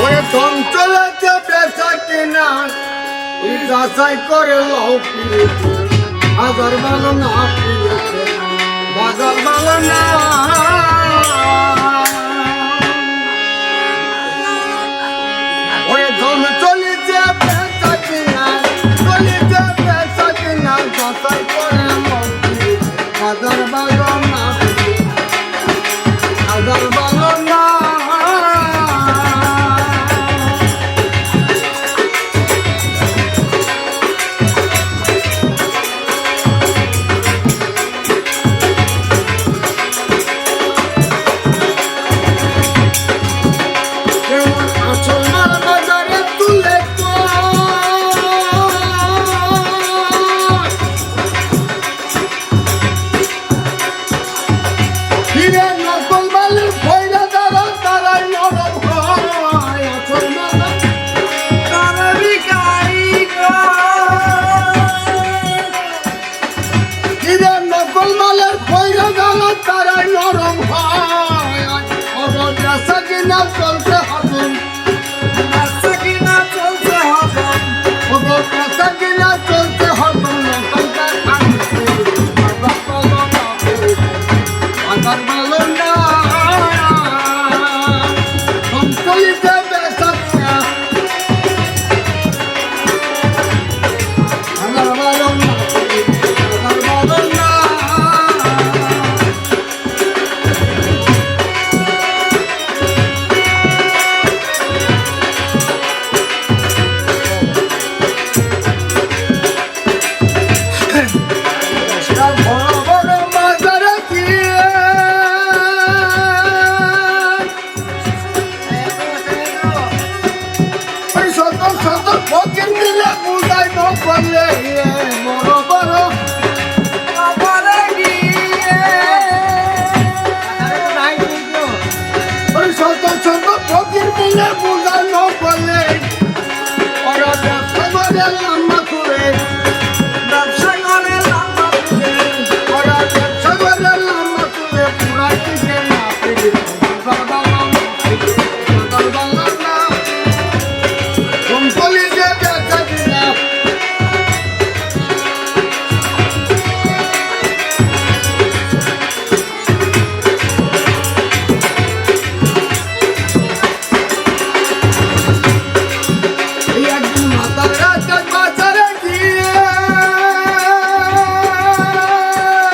ওরে চঞ্চলাতে বেচা কিনা যাচাই করে লও পিড়িতে হাজার ভালো না পিড়িতে বাজার ভালো না ওরে ধন চলিতে বেচা কিনা যাচাই করে লও পিড়িতে হাজার ভালো না হাজার ভালো না তারাই নরম হয় অবস্থা কিনা চলতে